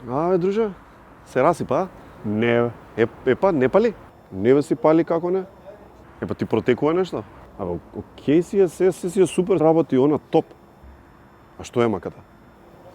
Бе, друже, се расипа? Не, епа, не пали? Не бе си пали како не? Епа ти протекува нешто? Абе, окей си е, се си е супер, работи она топ. А што е маката?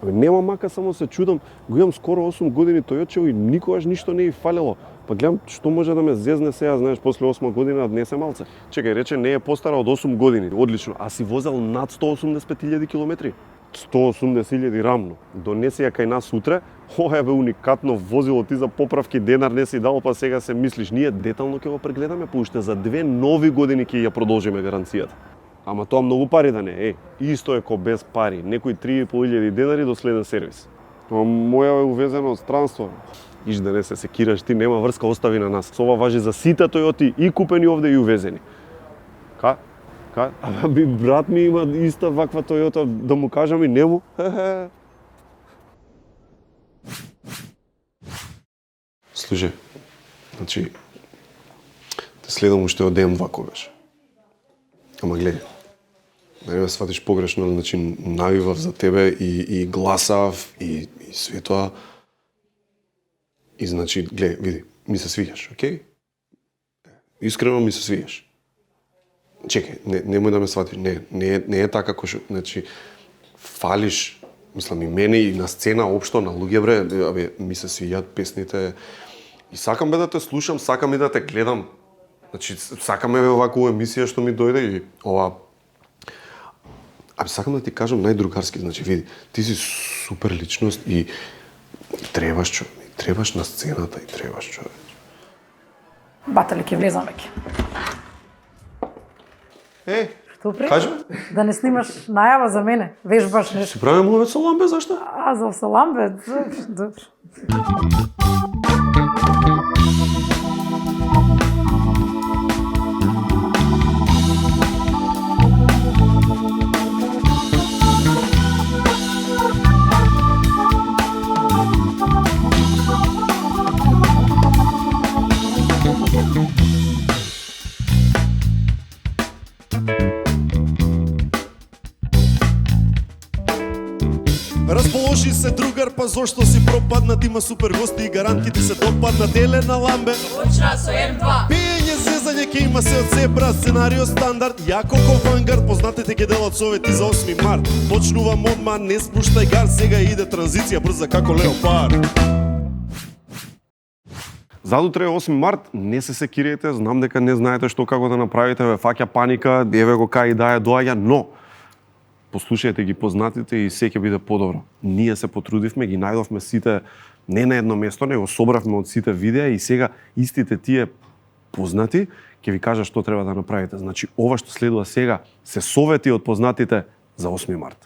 Абе, нема мака, само се чудам. Го имам скоро 8 години Тојотчево и никогаш ништо не и фалело. Па гледам што може да ме зезне сега, знаеш, после 8 година днесе малце. Чекај, рече не е постара од 8 години. Одлично. А си возел над 185.000 километри. 180.000 рамно. Донеси ја кај нас утре. Ова бе уникатно возило, ти за поправки денар не си дал, па сега се мислиш, ние детално ќе го прегледаме, па уште за 2 нови години ќе ја продолжиме гаранцијата. Ама тоа многу пари да не е. Исто е ко без пари. Некои 3.500 денари до следен сервис. Ама моја е увезена од странство. Иш да не се секираш, ти нема врска, остави на нас. Ова важи за сите Тојоти и купени овде и увезени. Ка? Ама би брат ми има иста ваква Тојота, да му кажам и нему. Слушај, значи, те следам уште од ден вакогаш. Ама гледај, да не ме сватиш погрешно, значи навивав за тебе и гласав и све тоа. И значи, гледај, види, ми се свиѓаш, окей? Искрено ми се свиѓаш. Чекај, немој да ме сватиш, не е така како што, значи, фалиш, мислам и мене и на сцена општо, на луѓе бре, абе, ми се свиѓаат песните и сакам бе да те слушам, сакам и да те гледам. Значи, сакам бе оваква емисија што ми дојде и ова. Абе, сакам да ти кажам најдругарски, значи, види, ти си супер личност и требаш, човек, требаш на сцената и требаш, човек. Батали, ќе влезам веќе. Што при? Кажи. Да не снимаш најава за мене, вежбаш нешто. Си правим ловец со ламбе, зашто? А, за саламбе, добро. Расположи се другар, па зошто си пропаднат, има супер гости и гарантки ти се допадна, деле на ламбе. Почна со М2. Пиење, зезање ќе има се од себра, сценарио стандард, јако ко вангард, познатите ќе делат совети за 8 март. Почнувам одма, не спуштај гар, сега иде транзиција брза како леопард. Задутре 8 март, не се секирете, знам дека не знаете што како да направите, ве фаќа паника, еве го кај идеја доаѓа, но послушајте ги познатите и се ќе биде подобро. Ние се потрудивме, ги најдовме сите не на едно место, него собравме од сите видеа и сега истите тие познати ќе ви кажа што треба да направите. Значи, ова што следува сега се совети од познатите за 8 март.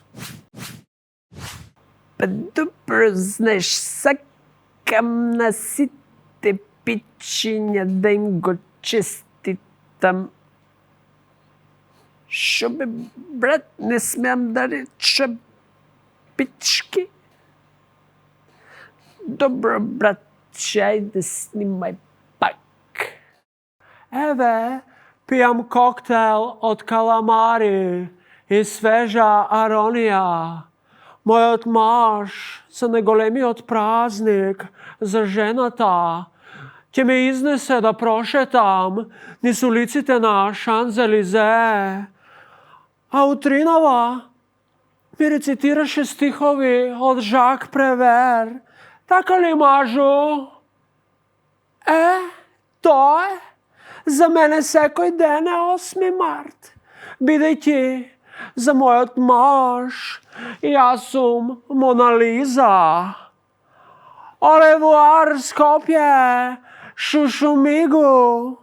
Па добро, знаеш, сакам на сите пичиња да им го честитам. Шо бе, брат, не смеам да речам пички? Добро, брат, ајде снимај пак. Еве, пијам коктел од каламари и свежа аронија. Мојот маж за најголемиот празник за жената ќе ме изнесе да прошетам низ улиците на Шанзелизе. А утринава ми рецитираше стихови од Жак Превер. Така ли, мажу? Тоа е. За мене секој ден е 8 март, бидејќи за мојот маж јас сум Мона Лиза. Au revoir, Скопје, шушумигу.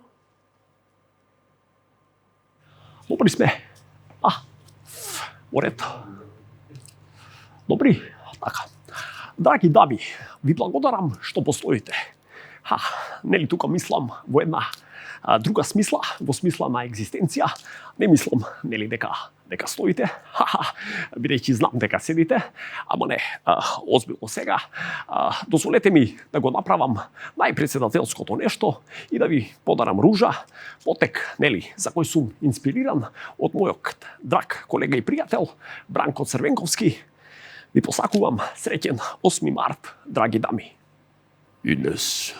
Добри сме. Оред. Добри, така. Драги дами, ви благодарам што постоите. Нели тука мислам во една друга смисла, во смисла на екзистенција. Не мислам, нели, дека стоите, бидејќи знам дека седите, ама не, озбилно сега. Дозволете ми да го направам најпредседателското нешто и да ви подарам ружа, потек, нели, за кој сум инспириран од мојот драг колега и пријател Бранко Црвенковски. Ви посакувам среќен 8 март, драги дами. Инес,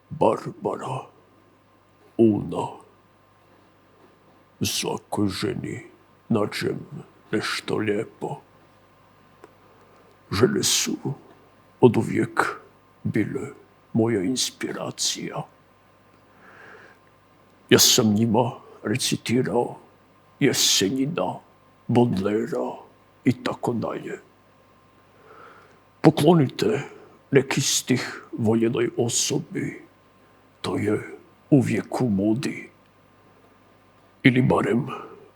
Барбара, Уна. Svakoj ženi nađem nešto lijepo. Žene su oduvijek bile moja inspiracija. Ja sam njima recitirao Jesenjina, Bodlera i tako dalje. Poklonite neki stih voljenoj osobi, to je uvijek u modi. Ili barem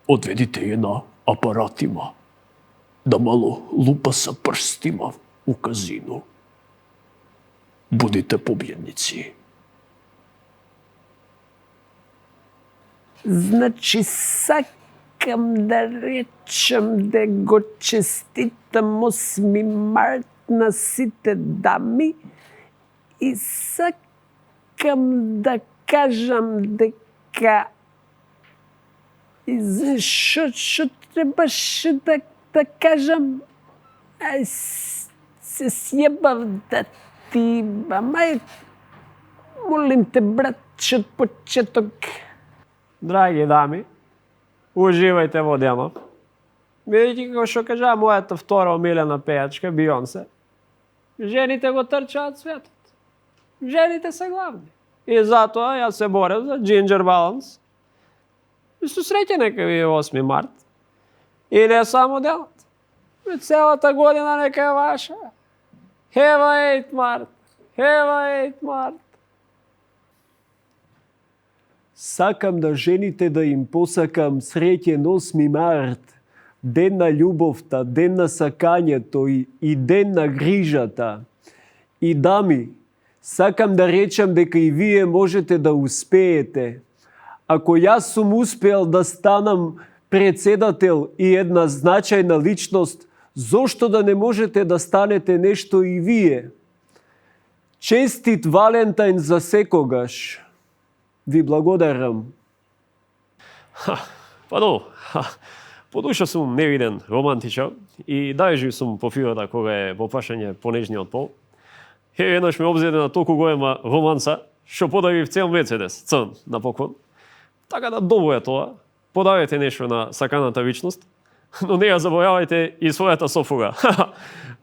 odvedite je na aparatima, da malo lupa sa prstima u kazinu. Budite pobjednici. Значи сакам да речем да го честитам 8 март на сите дами и сакам да кажам дека и што требаше да кажам, се сјебав да ти, мај, молим те, братче, од почеток. Драги дами, уживајте во денот. Видите како што кажа мојата втора омилена пејачка, Бионсе. Жените го трчаат светот. Жените се главни. И затоа јас се борам за Ginger Balance. И су среќен нека ви е 8 март. И не само денот. И целата година нека е ваша. Have a 8 март. Have a 8 март. Сакам да жените да им посакам среќен 8 март, ден на љубовта, ден на сакањето и ден на грижата. И дами, сакам да речам дека и вие можете да успеете. Ако јас сум успел да станам председател и една значајна личност, зошто да не можете да станете нешто и вие? Честит Валентајн за секогаш. Ви благодарам. Па добро. По душа сум невиден романтичар и дајжив сум по фигурата кога е во прашање по нежниот пол. И еднаш ме обзеде на толку голема романса, што подарив цел Мерцедес, црн, на поклон. Така да добро е тоа. Подарете нешто на саканата личност, но не ја заборавајте и својата сопруга.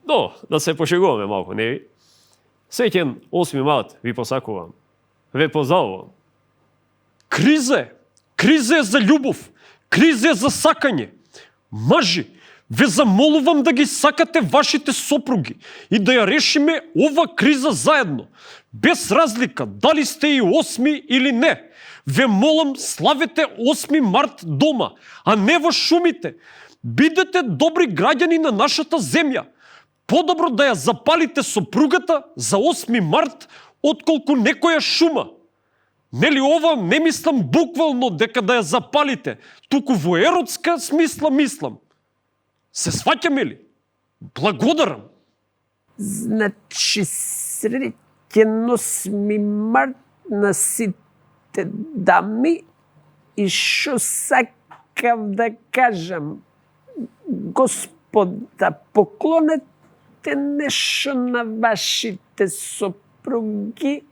Но, да се пошегуваме малку, не ви? Среќен 8 март ви посакувам. Ве поздравувам. Кризе! Кризе за љубов! Кризе за сакање! Мажи, ве замолувам да ги сакате вашите сопруги и да ја решиме ова криза заедно, без разлика дали сте и 8 или не. Ве молам, славете 8 март дома, а не во шумите. Бидете добри граѓани на нашата земја. Подобро да ја запалите сопругата за 8 март, отколку некоја шума. Нели ова не мислам буквално дека да ја запалите, туку во еротска смисла мислам. Се сваќаме ли? Благодарам. Значи среќен 8 март на сите дами и што сакам да кажам, Господа, поклонете нешто на вашите сопруги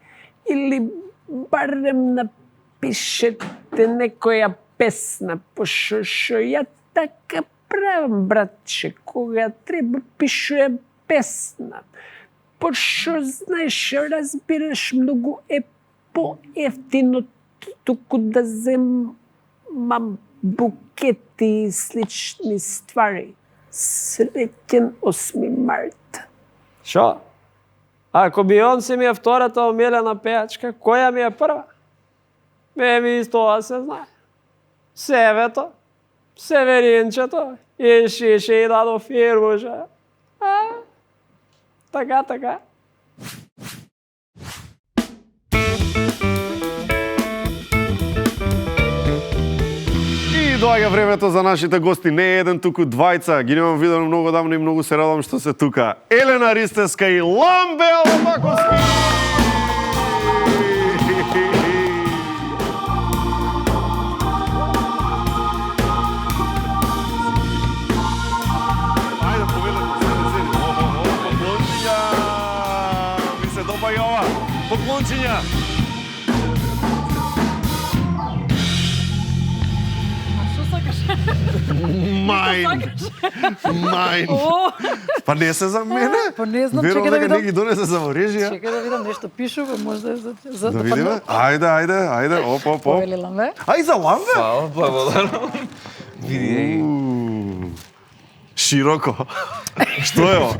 или барем напишете некоја песна, пошто што ја така правам, братче, кога треба пишуjem песна. Пошто, знаеш, разбираш, многу е поевтино туку да земам букети и слични ствари. Среќен 8 март. Шо? Ако Бионсе ми е втората омилена пејачка, која ми е прва? Ми тоа се знае. Севето, Северинчето и Шише и Дадо Фирбуша. Така. И доаѓа времето за нашите гости, не еден, туку двајца. Ги немам видено многу давно и многу се радам што се тука. Елена Ристевска и Ламбе Албаковски! Ајде, поведете се, па и ова. Поклончиња. Што сакаш? Мајн. Па не се за мене? Па не знам, Верувам чекај да дека видам. не ги донесе за во режија. Чекај да видам, нешто пишува, можда е за Да видиме. Ајде, оп. Повели ламбе. Ај за ламбе? Фала, благодарам. Види, Широко. Што е ова?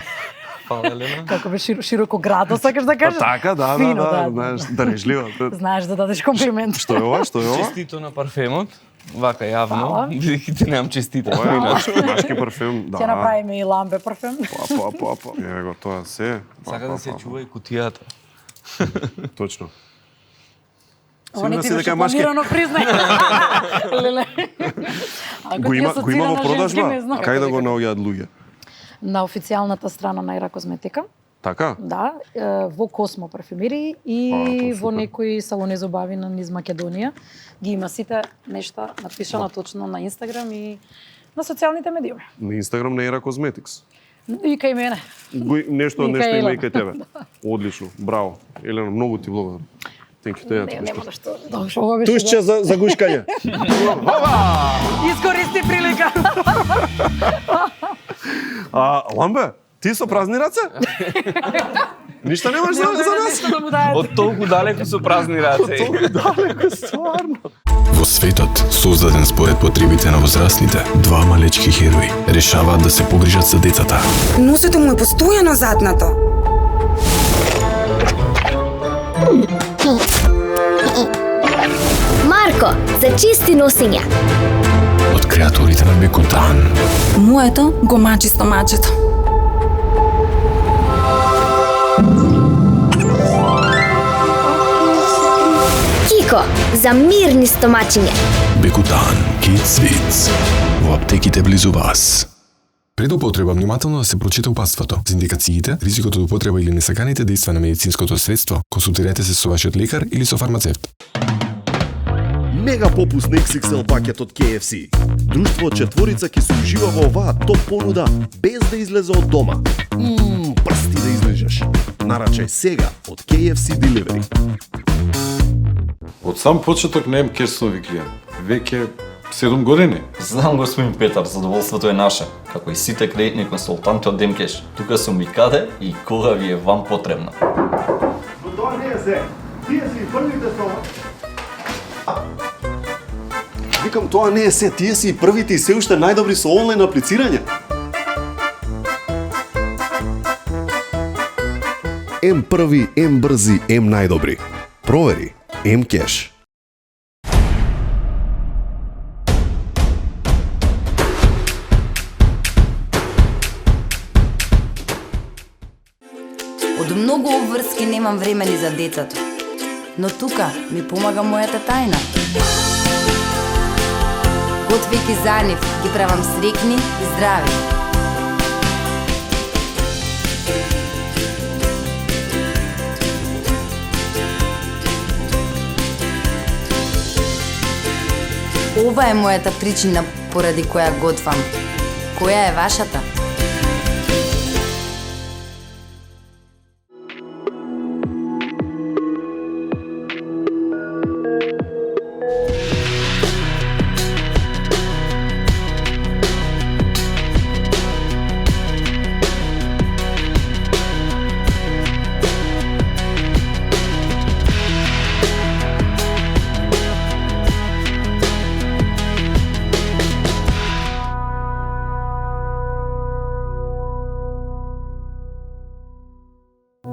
фала Елена. Како бе широко градо, сакаш да Па кажеш? така, Фино, знаеш, дарежливо. Знаеш да дадеш комплимент. Што е ова? Честито на парфемот. Вака јавно, Фала. бидејќи ти немам честито. Ова е машки парфем, да. Ќе направиме и ламбе парфем. Па. Еве го тоа се. Сака да се чува и кутијата. Точно. Ова не Сигурна ти си беше дека машки планирано, признај. Леле. Ако го ти има асоцира во на продажба? женски, не знам. Кај да го наоѓаат луѓе? На официјалната страна на Ера Козметика. Така? Да, во Космо парфюмерии и тоа во супер. некои салони за убави на низ Македонија. Ги има сите нешта напишано точно на Инстаграм и на социјалните медиуми. На Инстаграм на Era Cosmetics. И кај мене. Нешто И кај има Елена. и кај тебе. Одлично, браво. Елена, многу ти благодарам. Thank you, Не, нема да што. Да, ова беше. Тушче за гушкање. Искористи прилика. Ламбе, ти со празни раце? Ништо немаш за нас? Нешто да му даде. Од толку далеку со празни раце. Далеко, стварно. Во светот, создаден според потребите на возрастните, два малечки херои решаваат да се погрижат за децата. Носето му е постојано затнато. Марко, за чисти носења. Од креатурите на Бекутан. Моето го мачи стомачето. Кико, за мирни стомачиња. Бекутан, Kids Wits. Во аптеките близу вас. Пред употреба внимателно да се прочита упатството. За индикациите, ризикот од употреба или несаканите дејства на медицинското средство, консултирайте се со вашиот лекар или со фармацевт. Мега попуст на XXL пакет од KFC. Друштво од четворица ќе се ужива во оваа топ понуда без да излезе од дома. Прсти да излежеш. Нарачај сега од KFC Delivery. Од сам почеток не ем кешови клиент. Веќе 7 години. Знам, господин Петар, задоволството е наше, како и сите кредитни консултанти од Демкеш. Тука сум и каде и кога ви е вам потребно. Но тоа не е се. Тие си првите со... Викам, тоа не е се. Тие си првите и се уште најдобри со онлайн аплицирање. М први, М брзи, М најдобри. Провери. М кеш. Од многу обврски немам време ни за децата. Но тука ми помага мојата тајна. Готвејќи за нив, ги правам срекни и здрави. Ова е мојата причина поради која готвам. Која е вашата?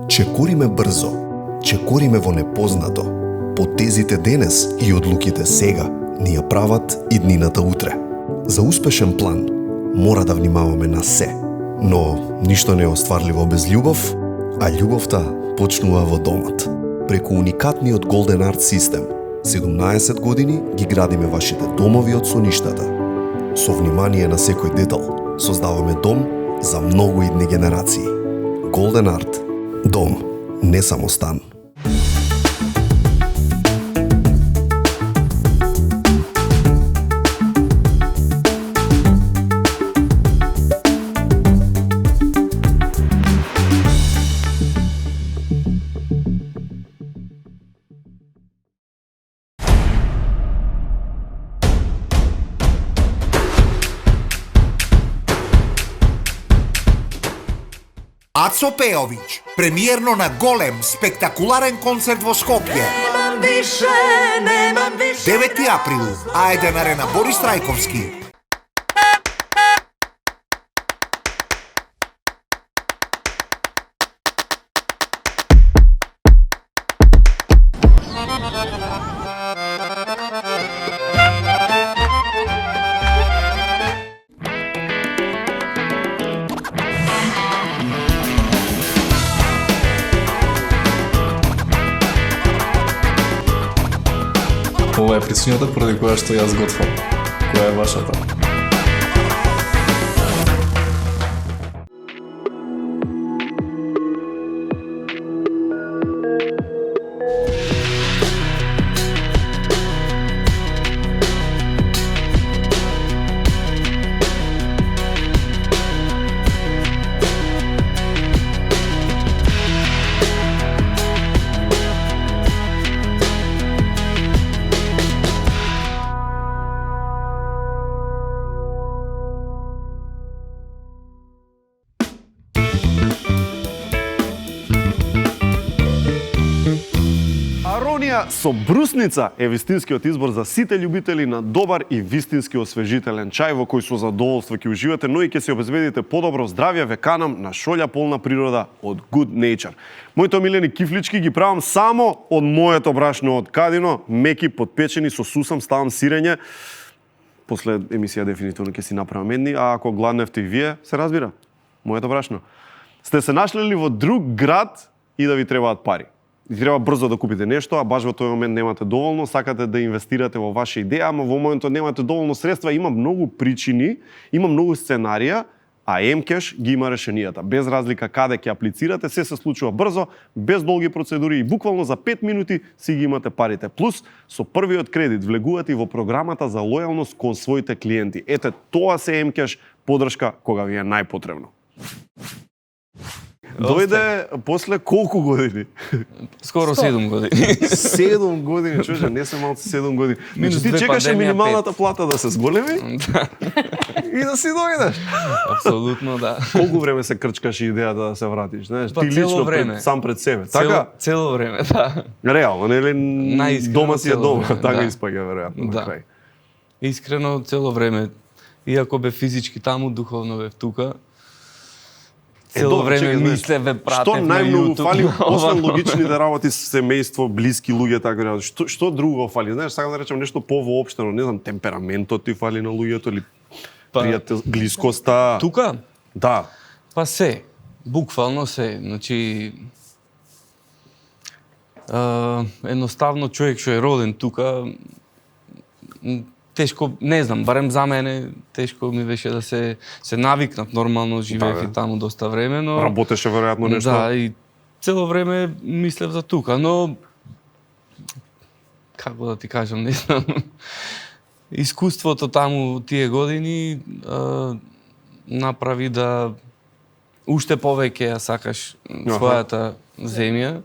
Чекориме брзо, чекориме во непознато. Потезите денес и одлуките сега ни ја прават иднината утре. За успешен план мора да внимаваме на се, но ништо не е остварливо без љубов, а љубовта почнува во домот. Преку уникатниот Golden Art систем, 17 години ги градиме вашите домови од соништата. Со внимание на секој детал, создаваме дом за многу идни генерации. Golden Art. Дом, не само стан. Ацо Пејовиќ, премиерно на голем, спектакуларен концерт во Скопје. 9 април, Аеден Арена Борис Трајковски. Ова е причината поради која што јас готвам. Која е вашата? Аронија со брусница е вистинскиот избор за сите љубители на добар и вистински освежителен чај во кој со задоволство ќе уживате, но и ќе си обезбедите подобро здравје, ве канам на шолја полна природа од Good Nature. Моите омилени кифлички ги правам само од моето брашно од Кадино, меки подпечени со сусам, ставам сирење. После емисија дефинитивно ќе си направам едни, а ако гладневте и вие, се разбира, моето брашно. Сте се нашлели во друг град и да ви требаат пари. И треба брзо да купите нешто, а баш во тој момент немате доволно, сакате да инвестирате во ваша идеја, ама во моментот немате доволно средства, има многу причини, има многу сценарија, а Mcash ги има решенијата. Без разлика каде ќе аплицирате, се случува брзо, без долги процедури и буквално за 5 минути си ги имате парите. Плюс, со првиот кредит влегувате и во програмата за лојалност кон своите клиенти. Ете, тоа се Mcash подршка кога ви е најпотребно. Дојде после колку години? Скоро 7 години. 7 години, чујаш, не се малку 7 години. Значи ти чекаше минималната плата да се зголеми и да си дојдеш. Апсолутно, да. Колку време се крчкаше идејата да се вратиш, знаеш? Ти лично сам пред себе. Така? Цело време, да. Реално, нели? Дома си е дома, така испаѓа веројатно на крај. Искрено цело време. Иако бе физички таму, духовно бе тука. Цело време мислеве пратев што најмногу фали, освен логичните работи со семејство, блиски луѓе, така да. Што друго фали? Знаеш, сакам да речем нешто повоопштено, не знам, темпераментот ти фали на луѓето или пријател, блискоста. Тука? Да. Па се, буквално се, значи едноставно човек што е роден тука, тешко, не знам, барем за мене, тешко ми беше да се навикнат, нормално живеев и таму доста време, но... Работеше веројатно нешто. Да, и цело време мислев за тука, но... Како да ти кажам, не знам... Искуството таму тие години направи да уште повеќе ја сакаш својата земја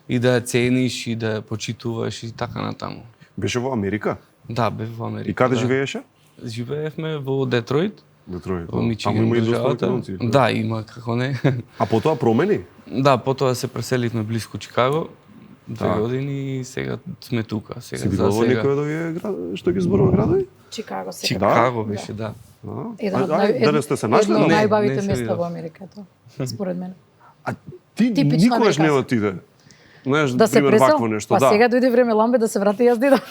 и да ја цениш и да ја почитуваш и така натаму. Беше во Америка? Да, бев во Америка. И каде живееше? Живеевме во Детройт. Во Мичиган. Таму има и доста економци. Да, има, како не. А потоа промени? Да, потоа се преселивме близко Чикаго. 2 години и сега сме тука. Сега, си видел во некој од овие што ги зборува градови? Чикаго се. Чикаго беше, да. Едно од најбавите места во Америка, според мене. А ти никогаш не отиде? Знаеш, да се пример, вакво нешто, па сега дојде време ламбе да се врати јас дедам.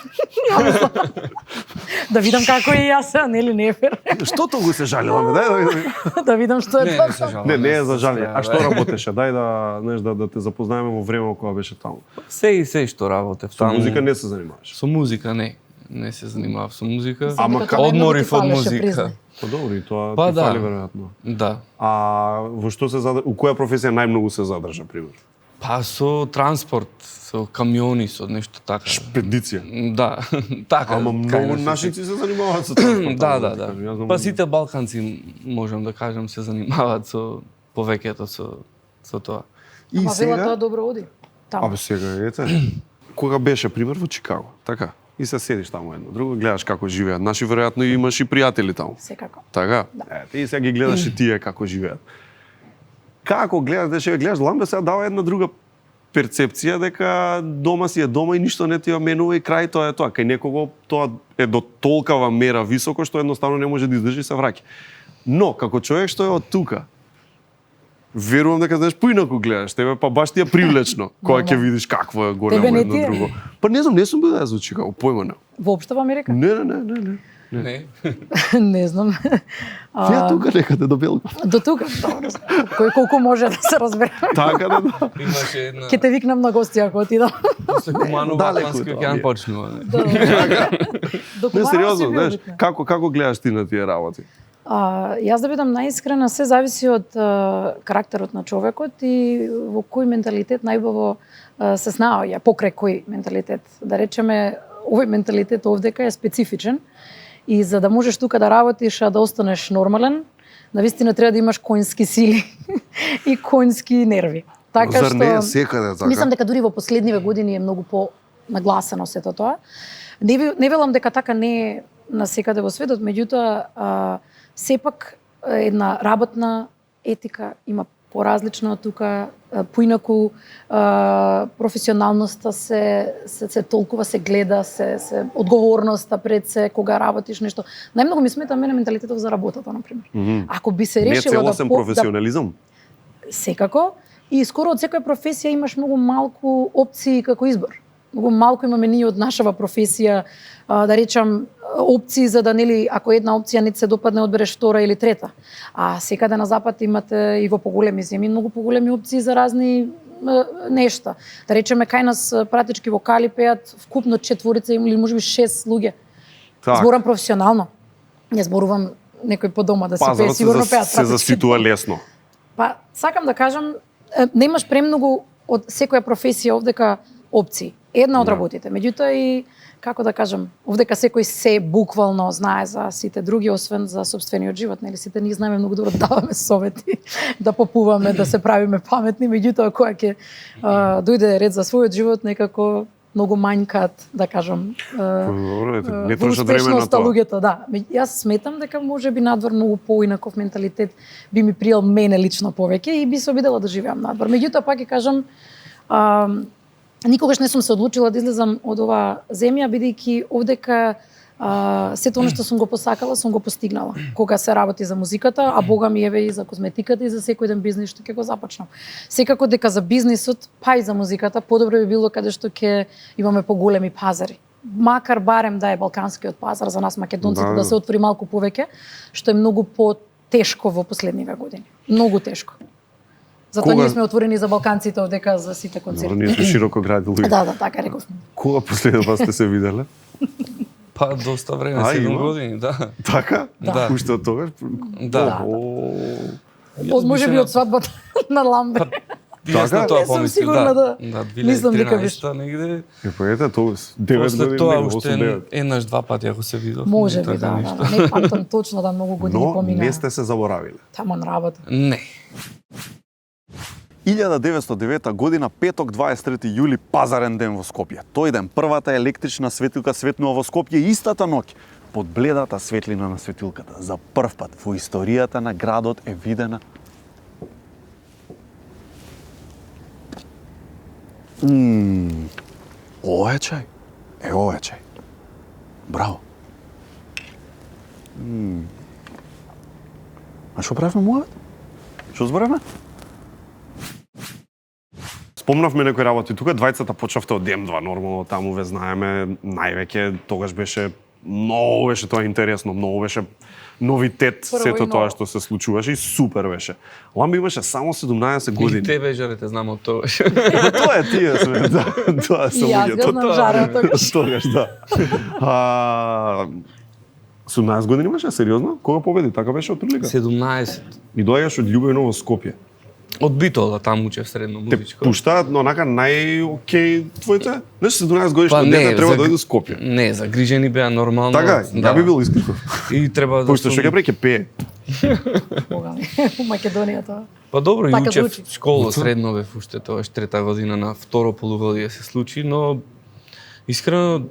Да видам како е јас, нели не е фер. Што тоа се жали ламбе, дај да видам што е тоа. Не е за жалење. А што работеше? Дај да, знаеш, да те запознаеме во време кога беше таму. Се што работев таму. Со музика не се занимаваш? Со музика не се занимавав со музика. Ама одморив од музика. Па добро, и тоа ти фали веројатно. Да. А во што се у која професија најмногу се задржа, пример? Па со транспорт, со камиони, со нешто така. Шпедиција. Да, така. Ама многу нашици се занимаваат со транспорт. Да. Па сите балканци, можам да кажам, се занимаваат со повеќето со тоа. Ама сега тоа добро оди. Абе сега ете. Кога беше пример во Чикаго, така? И се седиш таму едно друго, гледаш како живеат. Наши веројатно имаш и пријатели таму. Секако. Така? Да. Ете, и сега ги гледаш и тие како живеат. Како гледаш, деше гледаш ламбе, сега дава една друга перцепција дека дома си е дома и ништо не ти ја менува и крај тоа е тоа. Кај некого тоа е до толкава мера високо што едноставно не може да издржи и се враќа. Но како човек што е од тука, верувам дека знаеш поинаку гледаш, тебе па баш ти е привлечно кога ќе видиш какво е горе едно друго. Па не знам, не сум бил да ја звучи како појма не. Воопшто во Америка? Не. Не знам. Ја тука некаде до Белград. До тука, добро. Кој колку може да се разбере. Така да. Имаше една. Ќе те викнам на гости ако отидам. После Куманово Атлантски океан почнува. Не, сериозно, знаеш, како гледаш ти на тие работи? Јас да бидам наискрена, се зависи од карактерот на човекот и во кој менталитет најубаво се снаоѓа, покрај кој менталитет. Да речеме, овој менталитет овдека е специфичен и за да можеш тука да работиш, а да останеш нормален, навистина треба да имаш конски сили и конски нерви. Така Зар што не е секаде така? мислам дека дури во последниве години е многу по-нагласено сето тоа. Не велам дека така не е насекаде во светот, меѓутоа сепак една работна етика има поразлична од тука, поинаку професионалноста се толкова се гледа, се одговорноста пред се кога работиш нешто. Најмногу ми смета мене менталитетот за работата, например. Ако би се решило не целосен професионализам? Секако. И скоро од секоја професија имаш многу малку опции како избор. Многу малку имаме ние од нашава професија, да речам, опции за да, нели, ако една опција не се допадне, одбереш втора или трета. А секаде на запад имате и во поголеми земји многу поголеми опции за разни нешта. Да речеме, кај нас пратички вокали пеат вкупно 4 или можеби 6 луѓе. Зборам професионално. Не зборувам некој по дома да си пее, сигурно пеат пратички. Се заситува лесно. Па, сакам да кажам, немаш премногу од секоја професија овдека опции. Една од работите. Меѓутоа и, како да кажам, овдека секој се буквално знае за сите други, освен за собствениот живот. Нели сите ние знаеме многу добро да даваме совети, да попуваме, да се правиме паметни, меѓутоа кога ќе дојде ред за својот живот, некако многу мањкаат, да кажам, не трошат време на тоа. Луѓето, да. Јас сметам дека можеби надвор многу поинаков менталитет би ми приел мене лично повеќе и би се обидела да живеам надвор. Меѓутоа пак ќе кажам, никогаш не сум се одлучила да излезам од оваа земја, бидејќи овдека сето оно што сум го посакала, сум го постигнала. Кога се работи за музиката, а бога ми еве и за козметиката и за секој ден бизнис што ќе го започнам. Секако дека за бизнисот, па и за музиката, подобро би било каде што ќе имаме поголеми пазари. Макар барем да е балканскиот пазар за нас македонците да се отвори малку повеќе, што е многу потешко во последниве години. Многу тешко. Затоа ние сме отворени за балканците овдека за сите концерти. Ние сме широко гради луѓе. Да, така рековме. Кога последно пат сте се виделе? Па доста време, 7 години, да. Така? Да. Уште од тогаш? Да. Од можеби од свадбата на Ламбе. Јас на тоа помислив, да. Мислам дека беше. 2013 негде. Па ете, тоа 9 години, тоа 8-9. уште еднаш два пати ако се видов. Можеби, да. Не памтам точно да многу години помина. Но не сте се заборавиле. Таман работа. Не. 1909 година, петок 23 јули, пазарен ден во Скопје. Тој ден првата електрична светилка светнува во Скопје истата ноќ. Под бледата светлина на светилката, за прв пат во историјата на градот е видена ова е чај. Ова е чај. Браво. А што правиме муавет? Што зборевме? Спомнавме некои работи тука, двајцата почнавте од Дем 2, нормално таму ве знаеме, највеќе тогаш беше многу беше тоа интересно, многу беше новитет сето тоа што се случуваше и супер беше. Ламби имаше само 17 години. И тебе жарете знам од тогаш. Тоа е тие све, да. Тоа се луѓето. Јас знам жара тогаш. Тогаш, да. 17 години имаше, сериозно? Кога победи? Така беше отприлика? 17. И доаѓаш од Љубено во Скопје. Од Битола, таму учев средно музичко. Те пуштаат, но онака нај-окей твоите? Нешто 17 годишно дете треба да дојде до Скопје. Не, загрижени беа нормално. Така, ја би бил искрен. И треба да... Пошто што ќе преќе пее. Бога ми, у Македонија тоа. Па добро, и Така учев звучи. школа средно бев уште тоа трета година на второ полугодие се случи, но искрено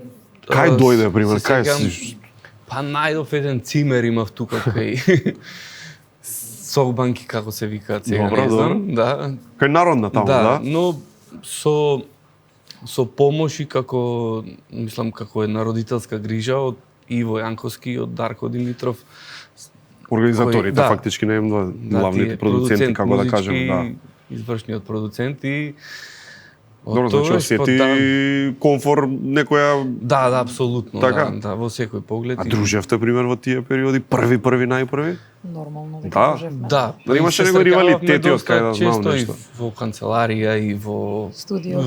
Кај дојде, пример, се кај сеќам, си? Па најдов еден цимер имав тука кај сокбанки како се викаат сега, Добро, не знам, да. Кај народна таму, да? но со помош и како, мислам, како една родителска грижа од Иво Јанковски и од Дарко Димитров. Организаторите, фактички, не главните продуценти, како да кажем, да. Извршниот продуцент и Добро, значи осети комфор некоја... Да, апсолутно, така? да, во секој поглед. А дружевте, пример, во тие периоди, први, најпрви? Нормално, да. Да, имаше некои ривалитети од кај да знам нешто. И во канцеларија и во студио,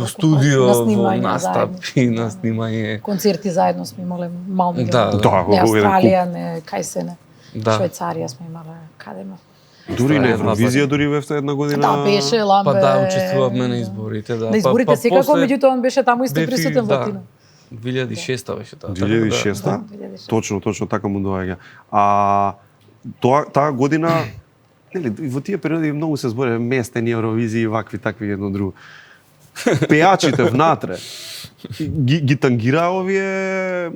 во настап и на снимање. Концерти заедно сме имале малку. Да, не Австралија, не кај се не. Швајцарија сме имале, каде ме. Дури на Евровизија дури бевте една година. Да, беше Ламбе. Па да, учествувавме на изборите, да. На изборите секако, меѓутоа он беше таму исто присутен во Тина. 2006 беше тоа. 2006 точно така му доаѓа. Таа година, нели, во тие периоди многу се збори местени Евровизии, вакви такви едно друго. Пеачите внатре ги тангира овие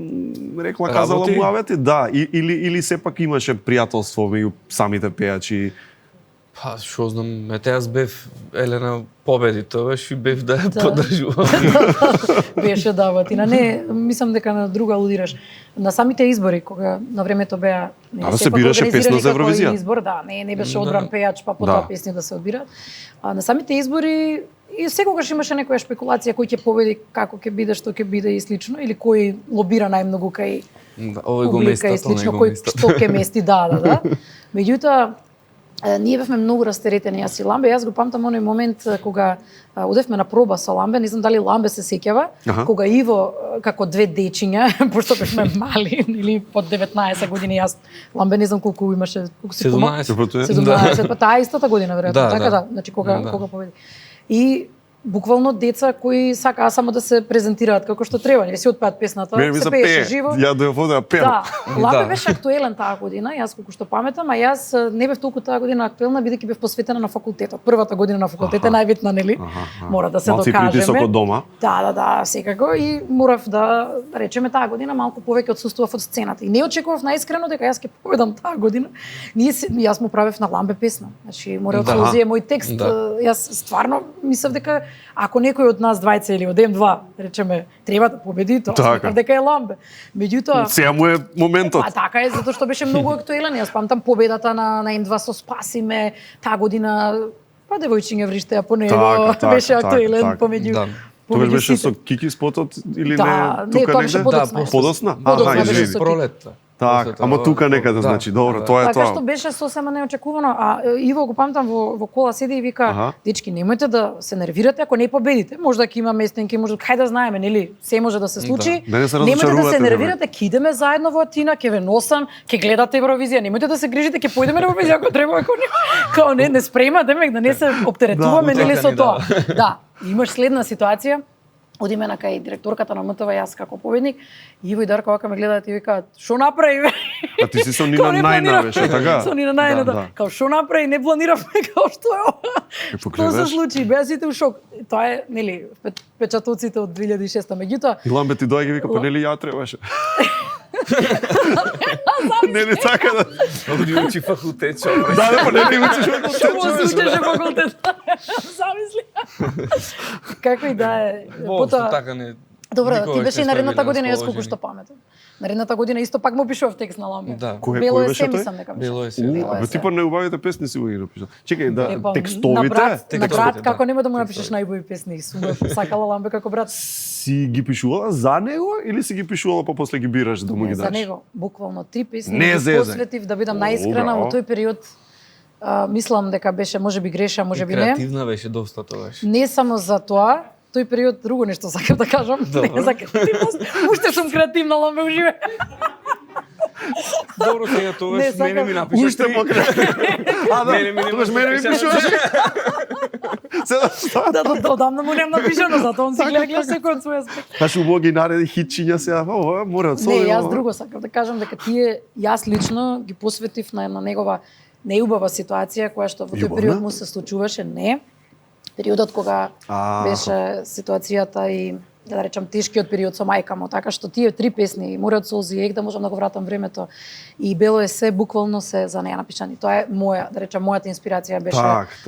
рекла казала муавети, да, или сепак имаше пријателство меѓу самите пеачи. Па, шо знам, јас бев Елена победи тогаш и бев да ја поддржувам. Беше да, Ватина. Не, мислам дека на друга алудираш. На самите избори, кога на времето беа... Да се бираше песна за Евровизија. Избор, да, не беше одбран пеач, па потоа песни да се одбираат. На самите избори и секогаш имаше некоја шпекулација кој ќе победи, како ќе биде, што ќе биде и слично, или кој лобира најмногу кај публика и слично, кој што ќе мести, да. Меѓутоа, ние бевме многу растеретени, јас и Ламбе. Јас го памтам оној момент кога одевме на проба со Ламбе, не знам дали Ламбе се сеќава, кога Иво, како две дечиња, пошто бевме мали, или под 19 години, јас, Ламбе не знам колку имаше, колку се 17, па таа истата година, веројатно, така да, значи кога победи. И буквално деца кои сакаа само да се презентираат како што треба, не си отпеат песната, се пееше живо. Ја дојдов да пеам. Да, Ламбе беше актуелен таа година, јас колку што паметам, а јас не бев толку таа година актуелна бидејќи бев посветена на факултетот. Првата година на факултет е најбитна, нели? Мора да се докажеме. Малци притисок од дома. Да, секако и морав да речеме таа година малку повеќе отсуствував од сцената. И не очекував најискрено дека јас ќе победам таа година. Јас му правев на Ламбе песна. Значи, мора да се мој текст. Јас стварно мислев дека ако некој од нас двајца или од М2, речеме, треба да победи, тоа сметам дека е Ламбе. Меѓутоа, сега му е моментот. Така е, затоа што беше многу актуелен. Јас памтам победата на М2 со Спаси ме, таа година, па девојчиња вриштеа по него, беше актуелен помеѓу. Тоа беше со Кики спотот или не? Тука негде? Подосна? Извини. Пролетта. Так, ама тука некаде, значи, добро, тоа е тоа. Така што беше сосема неочекувано, а Иво го памтам во кола седи и вика, дечки, немојте да се нервирате ако не победите. Можда ќе има местенки, можда кај да знаеме, нели, се може да се случи. Немојте да се нервирате, ќе идеме заедно во Атина, ќе ве носам, ќе гледате Евровизија, немојте да се грижите, ќе појдеме на Евровизија ако треба, ако не спрема, демек да не се оптеретуваме нели со тоа. Да, имаш следна ситуација. Одиме на кај директорката на МТВ, јас како победник, Иво и Дарко вака ме гледаат и викаат, шо направи? А ти си со Нина Најна беше, така? Со Нина Најна, да. Као, шо направи, не планиравме, као, што е ова? Што се случи? Беа сите у шок. Тоа е, нели, печатоците од 2006, меѓутоа. И Ламбе ти доаѓа и вика, па нели ја требаше? Не така да. Оди учи факултет, што? Да, па нели учиш факултет. Учеше факултет. Замисли. Како и да е. Потоа така не. Добро, ти беше и наредната година, јас колку што паметам. Наредната година исто пак му пишував текст на Ламбе. Бело е се, мислам дека беше. Бело е се. Ти па неубавите песни си го ги напишал. Чекај, да, текстовите? На брат, како нема да му напишеш најубави песни? Сакала Ламбе како брат. Си ги пишувала за него или си ги пишувала па после ги бираш да му ги даш? За него, буквално 3 песни ги посветив, да бидам најискрена во тој период. Мислам дека беше можеби греша, можеби не. Креативна беше доста тогаш. Не само за тоа, тој период друго нешто сакам да кажам. Не за креативност. Уште сум креативна, Ламбе, уживе. Добро, сега тогаш мене ми напишеш. Уште тогаш мене ми пишуваш. Да, одамна му нем напишано, затоа он си гледа секој од своја аспект. Значи, убаво ги нареди хитчиња сега, ова мора од Не, јас друго сакам да кажам дека тие, јас лично ги посветив на негова неубава ситуација која што во тој период му се случуваше, не. периодот кога беше ситуацијата и да речам тешкиот период со мајка му, така што тие 3 песни, Море од солзи, Ех да можам да го вратам времето и Бело е се, буквално се за неја напишани. Тоа е моја, да речам, мојата инспирација беше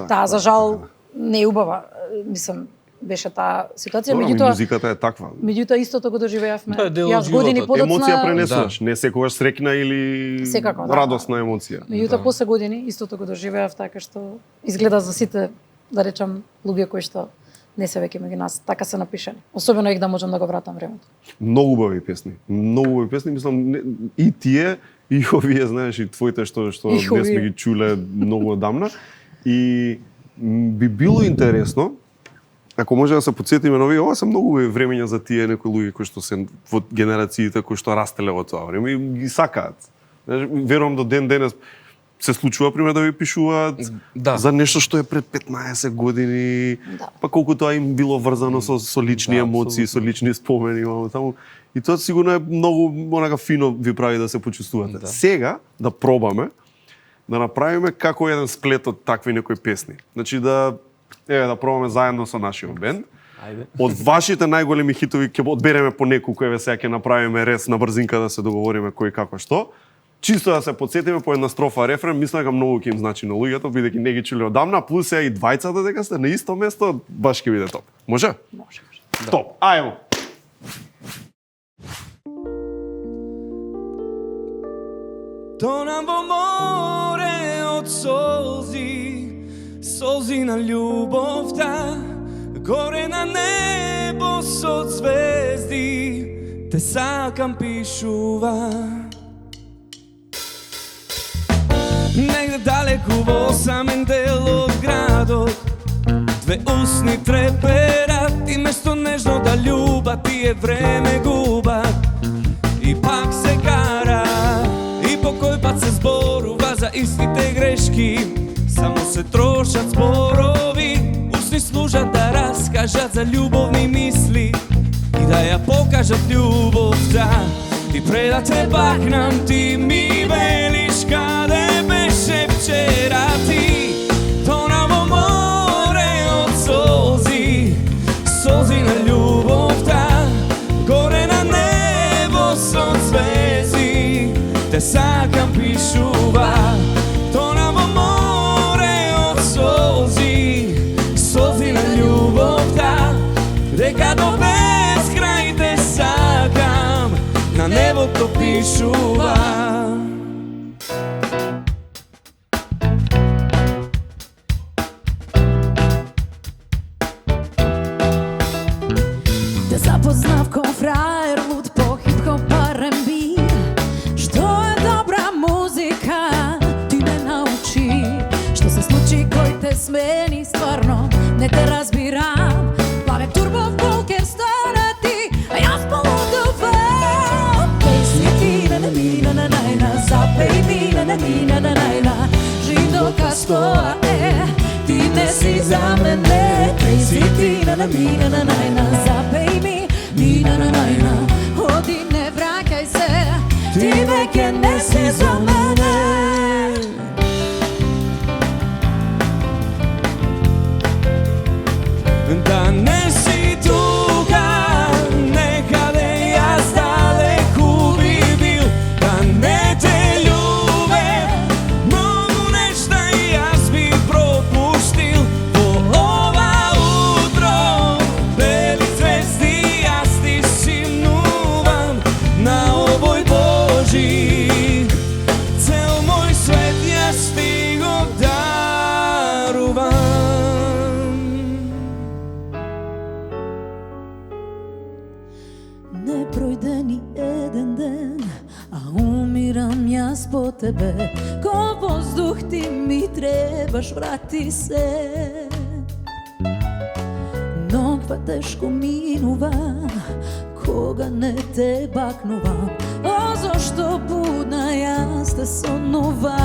таа, за жал не е убава, мислам, беше таа ситуација, меѓутоа музиката е таква. Меѓутоа истото го доживеавме. Јас години подоцна емоција пренесуваш, не секогаш среќна или радосна емоција. Меѓутоа после години истото го доживеав, така што изгледа за сите, да речам, луѓе кои што не се веќе меѓу нас, така се напишани. Особено Ех да можам да го вратам времето. Многу убави песни, мислам и тие и овие, знаеш, и твоите што не сме ги чуле многу одамна и би било интересно ако може да се потсетиме на овие, ова се многу времења за тие некои луѓе кои што се во генерациите кои што растеле во тоа време и ги сакаат. Верувам до ден денес се случува пример да ви пишуваат за нешто што е пред 15 години, па колку тоа им било врзано со лични емоции, со лични спомени, таму. И тоа сигурно е многу онака фино ви прави да се почувствувате. Сега да пробаме да направиме како еден сплет од такви некои песни. Значи да пробаме заедно со нашиот бенд. Од вашите најголеми хитови ќе одбереме по неколку, сега ќе направиме рез на брзинка да се договориме кој како што. Чисто да се потсетиме по една строфа рефрен, мислам дека многу ќе им значи на луѓето, бидејќи не ги чули одамна, плюс и двајцата дека сте на исто место, баш ќе биде топ. Може? Може. Топ. Ајмо. Тонам во море од солзи, солзи на љубовта, горе на небо со звезди, те сакам пишува. Негде далеку во самен дел од градот, две усни треперат и место нежно да љубат тие време губат. И пак се кара, и по кој пат се зборува за истите грешки, само се трошат зборови, усни служат да раскажат за љубовни мисли и да ја покажат љубовта. И пред да те бахнам ти ми велиш каде беше вчера ти. Тона во море од солзи, солзи на љубовта, горе на небо со звезди, те сакам пишува. Тона во море од солзи, солзи на љубовта, дека до безкрај те сакам, на небото пишува. Те запознав ко фраер луд по хип-хоп R&B, што е добра музика, ти ме научи. Што се случи кој те смени, стварно не те разбирам. Плаве турбо волкер стана ти, а јас полудувам. Песни ти на ми на најна, запеј ми на ми на најна, жидока стоа е, ти не си за мене. Песни ти на ми на најна, запеј ми на најна, оди не враќај се, ти веќе не си за мене. Да не си тука, некаде јас далеку би бил, да не те љубев, многу нешта јас би пропуштил. Во ова утро, бели звезди, јас ти симнувам на овој Божи, цел мој свет јас ти го дарувам. Не пројде ни еден ден, а умирам јас по тебе. Ко воздух ти ми требаш, врати се. Но па тешко минува, кога не те бакнувам. О, зашто будна јас те сонувам.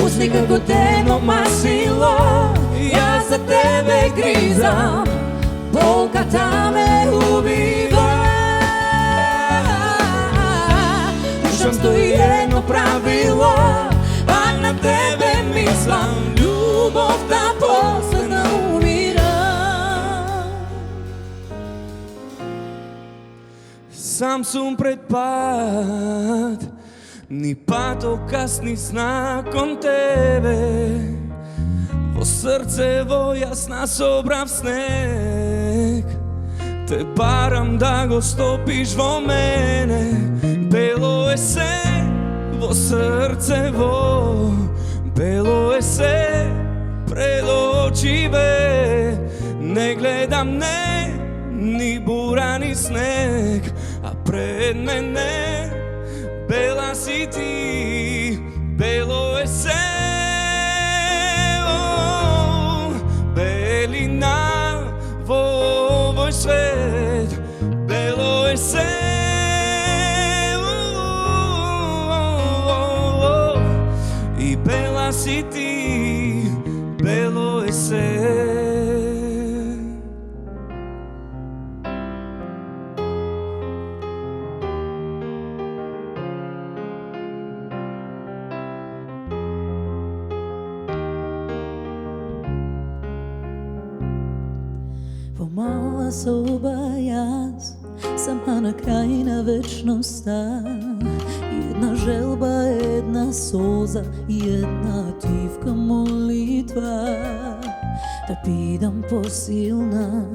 Усни како тено масило, јас за тебе гризам. Болката ме убива. Душам стои едно правило, а на тебе мислам. сам сум пред пат, ни патокас, ни знак кон тебе. Во срце, во јасна собрав снег, те барам да го стопиш во мене. Бело е се во срце, во бело е се пред очиве. Не гледам ни бура, ни снег, а пред мене бела си ти. Бело е се, белина во овој свет. Бело е се, и бела си ти. Бело е се. Во мала соба јас, сама на крај на вечноста. Една желба, една соза и една тивка молитва. Да бидам посилна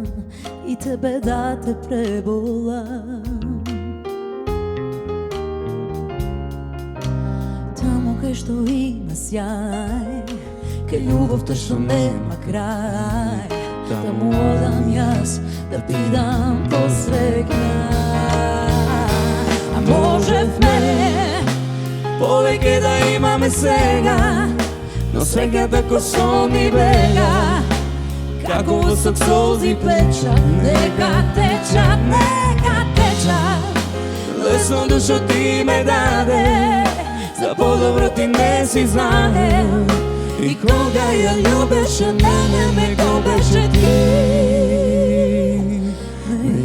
и тебе да те преболам. Тамо кај што има сјај, кај љубовта што нема крај, да му одам јас, да бидам посрекна. А можевме повеќе да имаме сега, но среќата ко сон ми бега. Како восок солзи печат, нека течат, нека течат. Лесно душо ти ме даде, за подобро ти не си знаел. И кога ја љубеше мене, ме го беше ти. Ме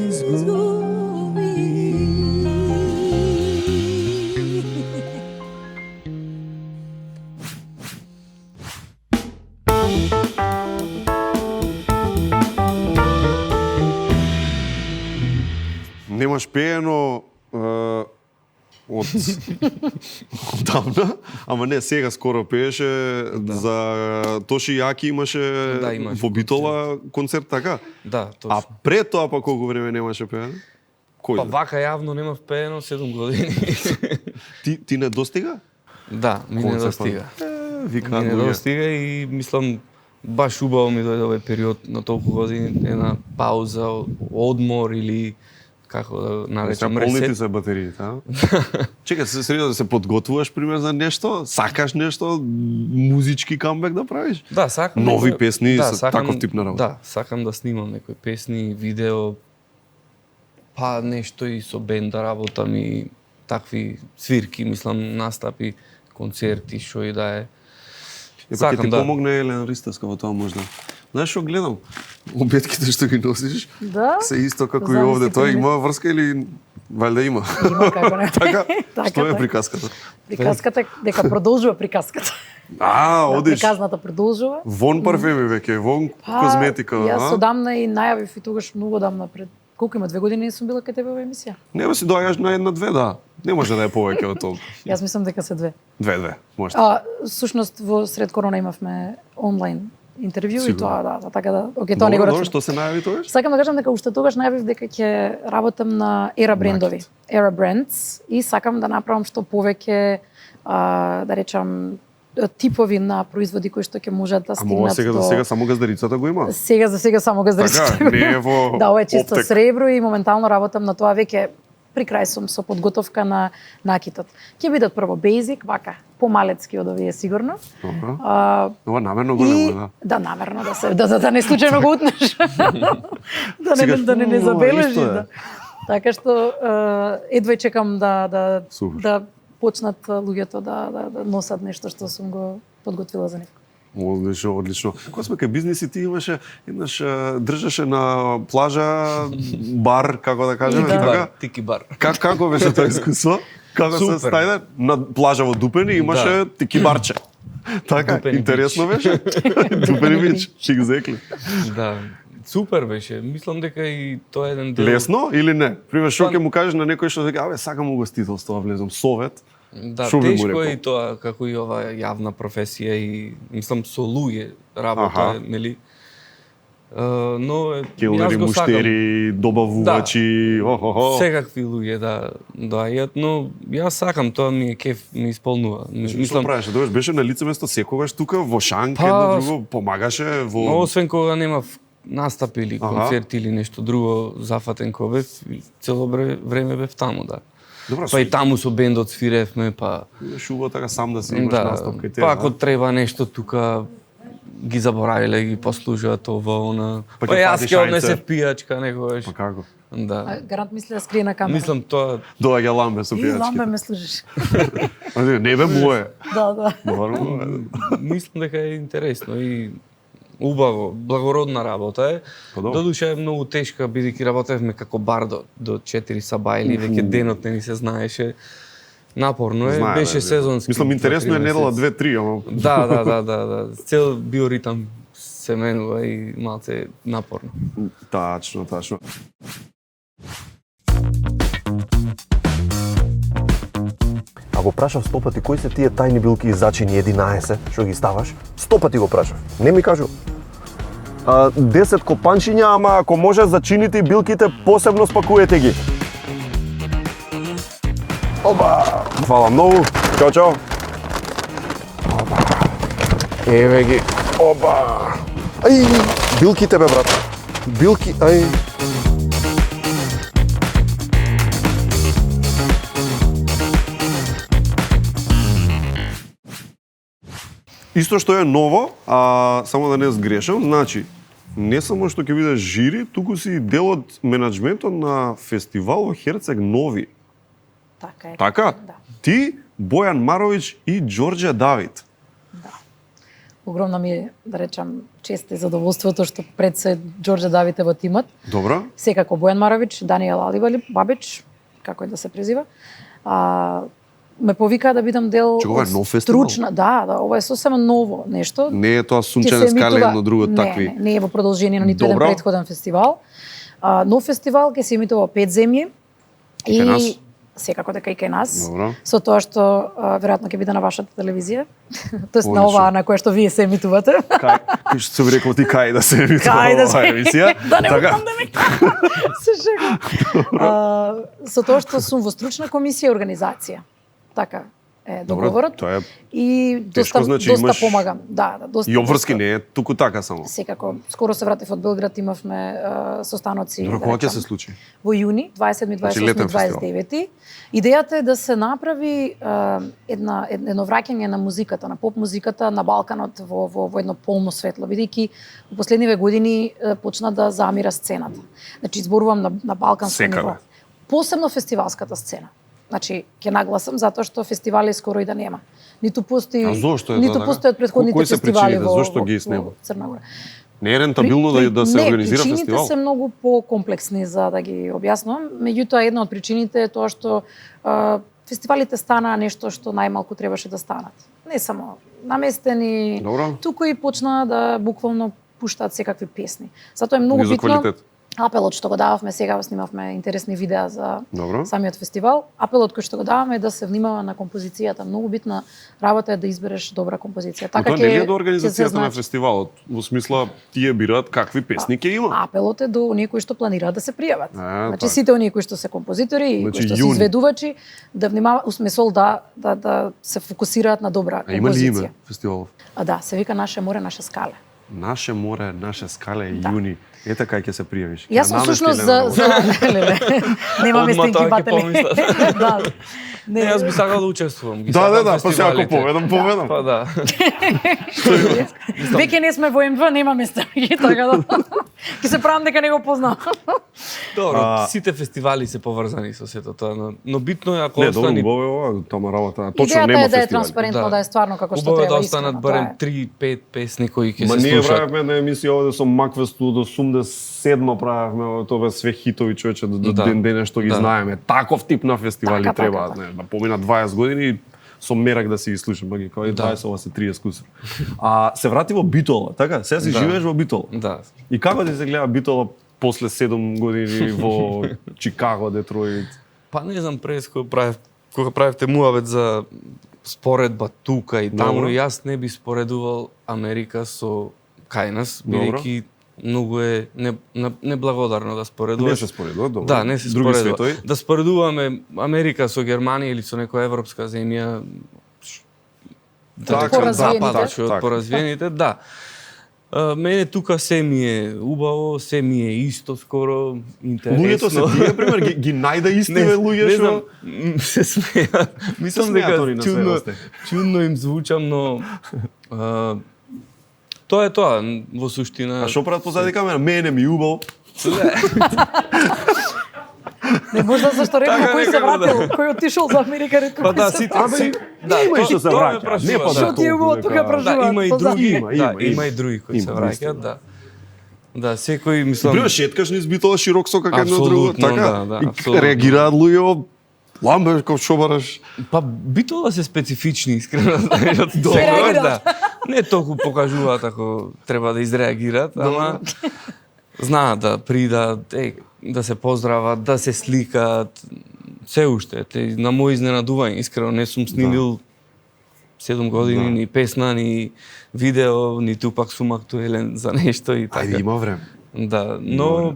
изгуби. Немаш пеено од давна, ама не, сега скоро пееше за Тоши Јаки имаше во Битола концерт, така? Да, точно. А пред тоа па колку време немаше пеено? Кој? Па вака јавно немав пеено 7 години. Ти не достига? Да, ми не достига. Вика, ми не достига и мислам баш убаво ми дојде овој период на толку години, една пауза, одмор или како да наречам ресет. Полните се батериите, а? Чекај, сериозно да се подготвуваш пример за нешто? Сакаш нешто музички камбек да правиш? Да, сакам. Нови песни, да, со таков тип на работа. Да, сакам да снимам некои песни, видео, па нешто и со бенд да работам и такви свирки, мислам, настапи, концерти, што и да е. Ќе ти помогне Елена Ристевска во тоа можда. Знаеш што гледам? Обетките што ги носиш, да? се исто како и овде. Тоа има врска или валјда има? Има, како не. Така? Што е приказката? Приказката дека продолжува приказката. Одиш. Приказната продолжува. Вон парфеми веќе, вон козметика. Јас одамна и најавив и тогаш многу одамна пред колку има 2 години не сум била кај тебе во емисија. Нема си доаѓаш на 1-2, да. Не може да е повеќе од толку. Јас мислам дека се 2. 2, може. Сушност во сред корона имавме онлайн интервју и тоа, да, така да, окей, тоа не го рачунам. Добро, што се најави тогаш? Сакам да кажам дека уште тогаш најавив дека ќе работам на Era брендови, Era Brands, и сакам да направам што повеќе, да речам, типови на производи кои што ќе можат да стигнат сега до... за сега само газдарицата го има? Сега за сега само газдарицата го има. Не е во да, ова е чисто оптек. сребро и моментално работам на тоа веќе при крај сум со подготовка на накитот. Ќе бидат прво basic, вака, помалецки од овие сигурно. Ова намерно големо, да. Да, намерно да се да не случајно го утнеш. да не забележи, да. Така што едва чекам да почнат луѓето да носат нешто што сум го подготвила за нив. Одлично, одлично. Кога сме кај бизниси, ти имаше еднаш држаше на плажа бар, како да кажеме, така? Тики бар. Како беше тоа искуство? Како се стајде на плажа во Дупени имаше тики барче. Така, интересно беше. Дупени бич, ќе ги зекли. Да. Супер беше. Мислам дека и тоа е еден дел. Лесно или не? Пример, што ќе му кажеш на некој што дека, абе, сакам угостителство, влезам совет. Да, шо би му тешко рекол? е и тоа, како и ова јавна професија и мислам со луѓе работа, нели? Но келнери, муштери, добавувачи, секакви луѓе да доаѓаат, но јас сакам, тоа ми е кеф, ми исполнува. Што правеше? Дојдеш, беше на лице место секогаш тука во шанк, едно друго, помагаше во... Освен кога нема настап или концерт или нешто друго зафатен кој бев, цело време бев таму, да. Добро, па и таму со бендот свиревме, па... Шуба така сам да си имаш настап кај тебе. Па ако треба нешто тука, ги заборавиле, ги послужуваат ова, она. Па јас ќе однесев пијачка некогаш. Па како? Да. Гарант мисли да скрие на камера. Мислам тоа... Доаѓа ламбе со пијачки. И ламбе ме служиш. Не бе мое. Да. Мислам дека е интересно и убаво, благородна работа е. Додуше е многу тешка, бидејќи работевме како бар до 4 саба или веќе денот не ни се знаеше. Напорно е, беше сезонски. Мислам, интересно е недела 2-3, ама... Да. Цел биоритам се менува и малце напорно. Тачно. Ако прашав 100 пати кои се тие тајни билки и зачини 11, што ги ставаш, 100 пати го прашав. Не ми кажу. 10 копанчиња, ама ако може зачините и билките посебно спакуете ги. Оба! Фала многу. Чао. Оба. Еве ги. Оба! Ај, билките бе, брат. Билки, ај. Исто што е ново, само да не сгрешам, значи, не само што ќе бидеш жири, туку си дел од менаџментот на фестивал во Херцег Нови. Така е. Така? Да. Ти, Бојан Маровиќ и Ѓорѓе Давид. Огромно ми е, да речам, чест и задоволството што пред се Ѓорѓе Давид е во тимот. Добро. Секако Бојан Маровиќ, Даниел Аливали, Бабич, како и да се презива. Ме повика да бидам дел од нов фестивал? Стручна, да, ова е сосема ново нешто. Не е тоа Сунчене скале едно друго такви. Не е во продолжение на ниту еден претходен фестивал. Нов фестивал ќе се емитува 5 земји и секако дека и кај нас. Добро. Со тоа што веројатно ќе биде на вашата телевизија. Тоест на оваа на која што вие се емитувате. Кај што се рекол ти кај да се емитува оваа емисија. Да не мокам да ме се шегам. Со тоа што сум во стручна комисија и организација. Така е договорот. Тоа е и тешко, значи имаш... помагам. Да, доста. И обврски не е туку така само. Секако. Скоро се вратив од Белград, имавме состаноци. Добро, кога ќе се случи? Во јуни, 27, 28, 29. Идејата е да се направи едно враќање на музиката, на поп музиката на Балканот во едно полно светло, бидејќи во последниве години почна да замира сцената. Значи зборувам на балканско ниво. Посебно фестивалската сцена. Значи, ќе нагласам затоа што фестивали скоро и да нема. Ниту постои, ниту постојат претходните фестивали во Црна Гора. Не е рентабилно да се организира фестивал? Причините се многу покомплексни за да ги објаснам. Меѓутоа, една од причините е тоа што фестивалите станаа нешто што најмалку требаше да станат. Не само наместени, туку и почна да буквално пуштаат секакви песни. Затоа е многу битно. Апелот што го дававме сега, снимавме интересни видеа за самиот фестивал. Апелот кој што го даваме е да се внимава на композицијата. Многу битна работа е да избереш добра композиција. Така тоа не е до организацијата на фестивалот, во смисла тие бираат какви песни ќе има. Апелот е до оние кои што планираат да се пријават. Значи сите оние кои што се композитори и кои што се изведувачи да внимаваат, усмисол да се фокусираат на добра композиција. Има ли име фестивалот? Да, се вика Наше море, наше скале. Наше море, наше скале е јуни. Ете кај ќе се пријавиш. Јас сум всушност за нема местинки батали. Да. Не, јас би сакал да учествувам. Да, па сега ако поведам. Па да. Веќе не сме во М2, нема местинки, така да. Ќе се правам дека не го познавам. Добро, сите фестивали се поврзани со сето тоа, но битно е ако остани... Не, добро ова, тама работа, точно нема фестивали. Идејата е да е транспарентно, да е стварно како што треба. Убаво да останат барем 3-5 песни кои ќе се слушаат. Ние правевме на емисија овде со Маквесту до 87 правевме, тоа бе све хитови, човече, до ден денес што ги знаеме. Таков тип на фестивали треба, да помина 20 години, со мерак да си ги слушам, па ги кај 20, ова се 30 кусур. А се врати во Битола, така? Сега си живееш во Битола. Да. И како ти се гледа Битола после 7 години во Чикаго, Детройт? Па не знам, през кога правевте муавет за споредба тука и таму, јас не би споредувал Америка со кај нас, бидејќи многу е неблагодарно да споредуваш. Не се споредува, добро. Да, не се споредува. Да споредуваме Америка со Германија или со некоја европска земја, од поразвиените, да. Мене тука се ми е убаво, се ми е исто скоро, интересно. Луѓето се тие, пример, ги најда истиве луѓе што се смеат. Мислам дека чудно им звучам, но тоа е тоа, во суштина. А што прават позади камера? Мене ми убаво. Не можда зашто ретко кој се вратил, кој отишол за Америка, ретко кој се вратил. Да, има и што се враќа. Не па што ти убаво тука проживаат. Има и други, има и други кои се враќаат, да. Да, секој мислам. Пример шеткаш низ Битола широк сока кај едно друго, така? Да, и реагираат луѓе, ламбеш кој што бараш. Па Битола се специфични, искрено да кажам, да. Не толку покажуваат ако треба да изреагираат, ама знаат да придат, да се поздрават, да се сликаат, се уште. На мој изненадување, искрено не сум снимил 7 години ни песна, ни видео, ниту пак сум актуелен за нешто и така. Ајде, има време. Да, но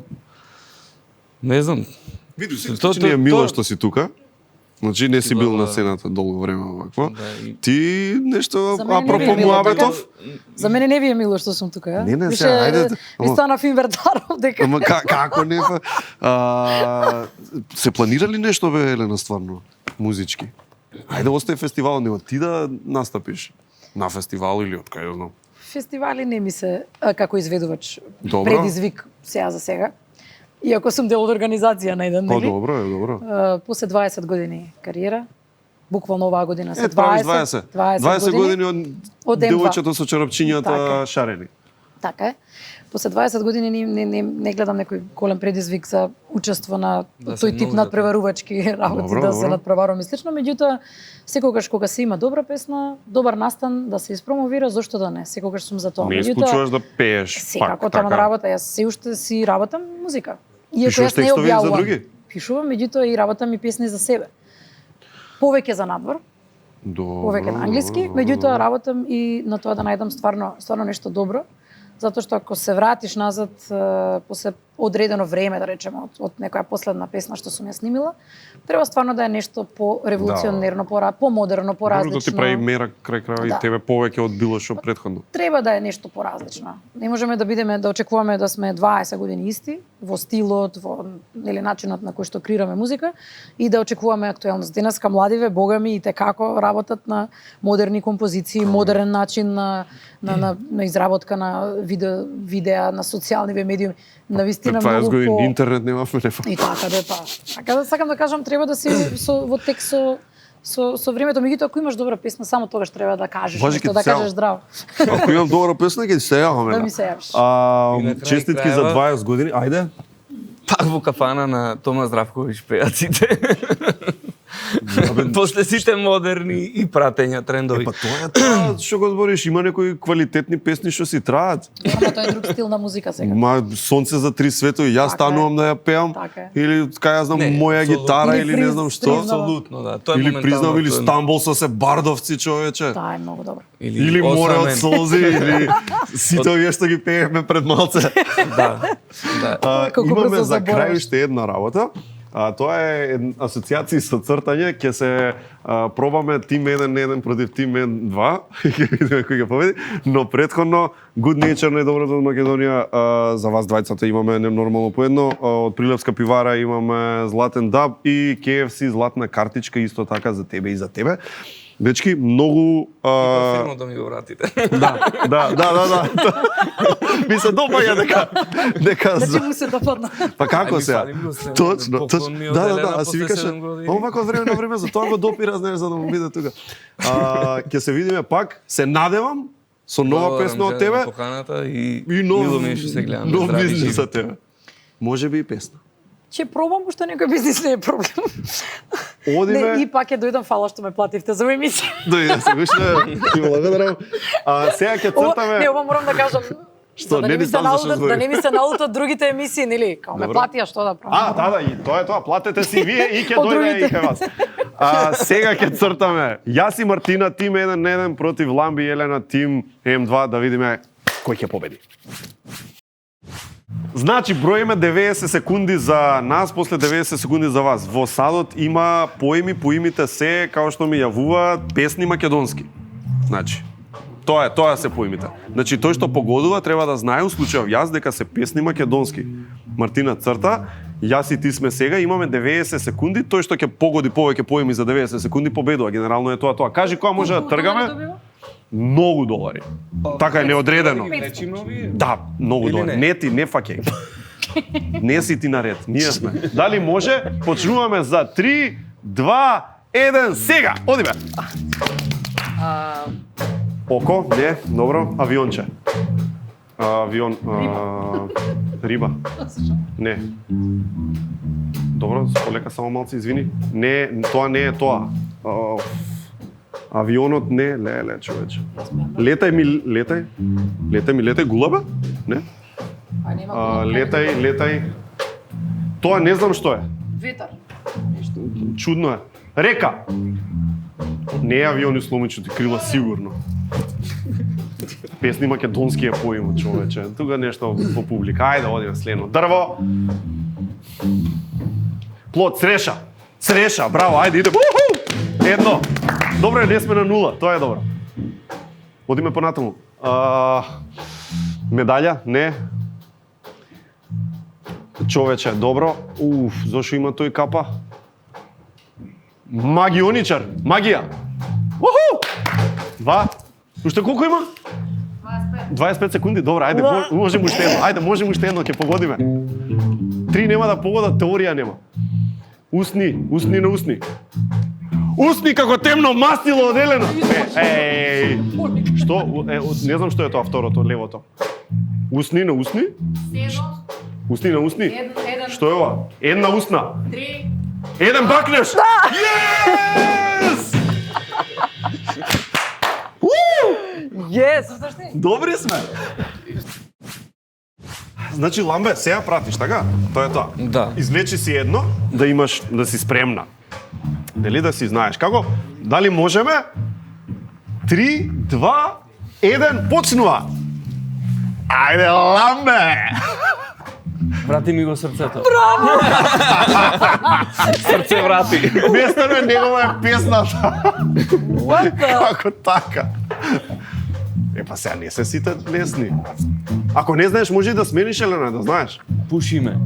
не знам. Види, се ни е мило што си тука. Значи не си бил на сцената долго време овакво. Ти нешто апропо муабетов? За мене не ви е мило што сум тука, Не, сега, ајде. Ви станав инвертаров дека. Ама како не па? Се планира ли нешто бе, Елена, стварно, музички? Ајде остај фестивал, нема ти да настапиш на фестивал или од кај знам. Фестивали не ми се како изведувач Добро. предизвик сега за сега. Иако сум дел од организација на еден, нели? Добро е, добро. После 20 години кариера, буквално оваа година се 20 години од девојчето со чарапчињата шарени. Така е. После 20 години не гледам некој голем предизвик за учество на тој тип надпреварувачки работи, да се надпреварувам и слично, меѓутоа секогаш кога се има добра песна, добар настан да се испромовира, зошто да не? Секогаш сум за тоа. Не исклучуваш да пееш пак, секако тоа на работа, јас се уште си работам музика. Иако јас не објавувам. Пишувам, меѓутоа и работам и песни за себе. Повеќе за надвор. Повеќе на англиски, меѓутоа работам и на тоа да најдам стварно нешто добро. Затоа што ако се вратиш назад после одредено време, да речеме, од некоја последна песна што сум ја снимила, треба стварно да е нешто по-револуционерно, по-модерно, поразлично. Да ти прави мерак крај крај и тебе повеќе од било што претходно. Треба да е нешто поразлично. Не можеме да очекуваме да сме 20 години исти во стилот, во начинот на кој што креираме музика и да очекуваме актуелност. Денеска младиве, богами, и како работат на модерни композиции, модерен начин на изработка на видеа на социјални медиуми. Навистина многу по интернет немавме. И така да Така да сакам да кажам, треба да си во текст со времето, меѓутоа ако имаш добра песна, само тогаш треба да кажеш, да кажеш здраво. Ако имам добра песна, ќе се јавам. Да ми се јавиш. Честитки за 20 години. Ајде. Пак во кафана на Тома Здравковиќ пеат сите. После сите модерни и пратења трендови. Па тоа што го збориш, има некои квалитетни песни што си траат. Ама тоа е друг стил на музика сега. Сонце за три светови, јас станувам да ја пеам, или кај ја знам моја гитара или не знам што. Апсолутно, да. Тоа е или признав или Стамбул со се бардовци, човече. Тоа е многу добро. Или Море од солзи, или сите овие што ги пеевме пред малце. Да. Имаме за крај уште една работа. Тоа е асоцијации со цртање, ќе се пробаме тим 1 против тим 2, ќе видиме кој ќе победи, но претходно Good Nature најдоброто од Македонија, за вас двајцата имаме нормално поедно, од Прилепска пивара имаме Златен даб и KFC златна картичка исто така за тебе и за тебе. Дечки, многу... Фирма да ми го вратите. Да. Ми се допаѓа дека... Значи му се допадна. Па како сега? Точно. Да, си викаш, овако време на време, за тоа го допира, знаеш, за да му биде тука. Ќе се видиме пак, се надевам, со нова песна од тебе. И нов бизнис за тебе. Може би и песна. Ќе пробам, уште некој бизнис не е проблем. Одиме... Не, и пак ќе дојдам, фала што ме плативте за емисија. Дојде се гушна, ти благодарам. Сега ќе цртаме... Не, ова морам да кажам. Што, да не ми се наудат, да не ми се наудат другите емисии, нели? Као ме платија, што да правам? Да, и тоа е тоа, платете си вие и ќе дојде и кај вас. Сега ќе цртаме. Јас и Мартина, тим 1-1 против Ламби и Елена, тим М2, да видиме кој ќе победи. Значи, броиме 90 секунди за нас, после 90 секунди за вас. Во садот има поими, поимите се, као што ми јавуваат, песни македонски. Значи, тоа се поимите. Значи, тој што погодува треба да знае, у случајов јас, дека се песни македонски. Мартина црта, јас и ти сме сега, имаме 90 секунди, тој што ќе погоди повеќе поими за 90 секунди победува. Генерално е тоа. Кажи која може да тргаме? Многу долари. Така е неодредено. Да, многу долари. Не ти, не фаќај. Не си ти наред, ние сме. Дали може? Почнуваме за 3, 2, 1, сега! Одиме! Око, не, добро. Авионче. Авион. Риба. Не. Добро, полека само малци, извини. Не, тоа не е тоа. Авионот не, леле, човече. Летај ми, гулаба? Не? Летај. Тоа не знам што е. Ветар. Чудно е. Река. Не е авиони сломичути крила сигурно. Песни македонски е поимот, човече. Тука нешто во публика. Ајде, одиме следно. Дрво. Плод, цреша. Цреша, браво, ајде, иде. Едно. Добро, не сме на 0, тоа е добро. Одиме понатаму. Медаља? Не. Човече, добро. Зошо има тој капа? Магионичар, магија. 2. Уште колку има? 25 секунди, добро, ајде, можем уште едно. Ајде, можем уште едно, ќе погодиме. 3 нема да погодат, теорија нема. Усни на усни. Усни како темно мастило од Елена. Што? Не знам што е тоа второто, левото. Усни на усни? Усни на усни? Што е ова? Една усна. 3. Еден бакнеш! Јес! Јес! Добри сме! Значи, Ламбе, сега пратиш, така? Тоа е тоа. Да. Извлечи си едно, да имаш, да си спремна. Дали да си знаеш. Како? Дали можеме? 3, 2, 1, почнува! Ајде, Ламбе! Врати ми го срцето. Браво! Срце врати. Местано е негова е песната. Како така? Па сега не се сите лесни. Ако не знаеш, може и да смениш, Елена, да знаеш. Пуши ме.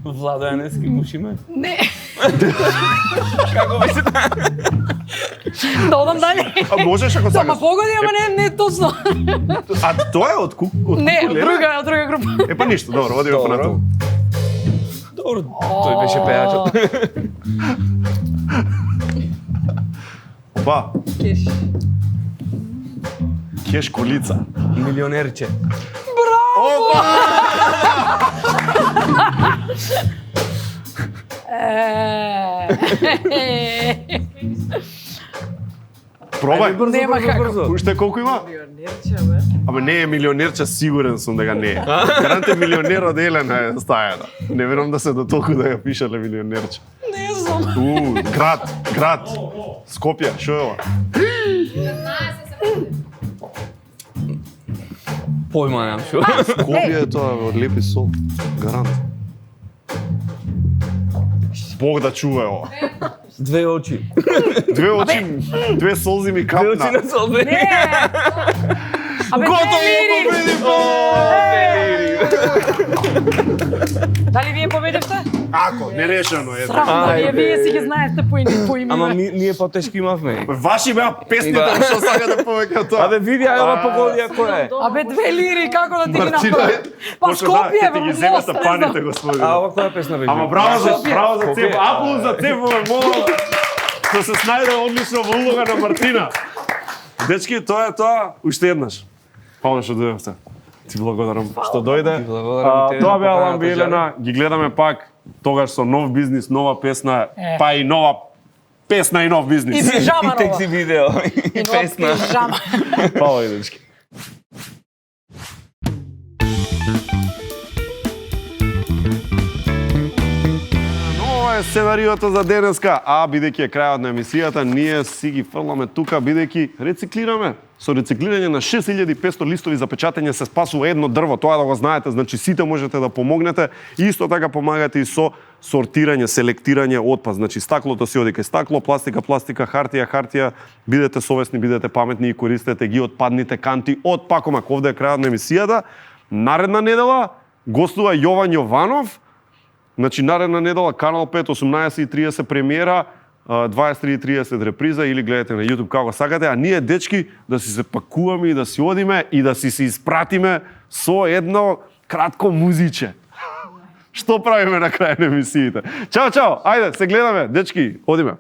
Владо Јаневски, пуши ме. Не. Како мислите? Да одам дале. Можеш ако сакаш. Ама погоди, ама не точно. Тоа е од куку? Не, од друга група. Па ништо, добро, одиме понатаму. Добро, тој беше пејачот. Опа. Кеш колица. Милионерче. Браво! Пробај. Нема како. Уште колку има? Милионерче, бе. Ама не е милионерче, сигурен сум дека не е. Гарант е милионер од Елена е стајата. Не верувам да се до толку да ја пишале милионерче. Не знам. Град. Скопје, шо е ова? Појма немам шо. Скопје е тоа од Лепи сол. Гарант. Бог да чува ова. Две очи. Две солзи ми капна. Две очи на солбе. Не! Готово, Дали вие победивте? Ако, нерешено е. Срамно, вие си ги знаете по имена. Ама ние по-тешки имавме. Ваши беа песните, што сакате повеќе од тоа. Абе, види, ова погодија која е. Абе, 2 лири, како да ти ги Мартина, направи? Па Скопје, ќе ги земете паните, господине. А ова која песна беше? Ама браво за цеп, аплауз за цеп, молам. Што се снајде одлично во улога на Мартина. Дечки, тоа е тоа, уште еднаш. Фала што дојдовте. Ти благодарам што дојде. Тоа беа Ламби и Елена, ги гледаме пак тогаш со нов бизнис, нова песна, па и нова песна и нов бизнис. И пижама нова. И текси видео, и песна. Пижама. Фала, дечки. Ова е сценариото за денеска, а бидејќи е крајот на емисијата, ние си ги фрламе тука, бидејќи рециклираме. Со рециклирање на 6500 листови за печатење се спасува едно дрво, тоа да го знаете, значи сите можете да помогнете. Исто така помагате и со сортирање, селектирање отпад, значи стаклото си оди кај стакло, пластика, хартија, бидете совесни, бидете паметни и користете ги отпадните канти од пакома. Овде е крајот на емисијата. Наредна недела гостува Јован Јованов. Значи наредна недела Канал 5 18:30 премиера, 23:30 реприза или гледате на YouTube како сакате, а ние дечки да си се пакуваме и да си одиме и да си се испратиме со едно кратко музиче. Што правиме на крај на емисиите? Чао, чао, ајде, се гледаме, дечки, одиме.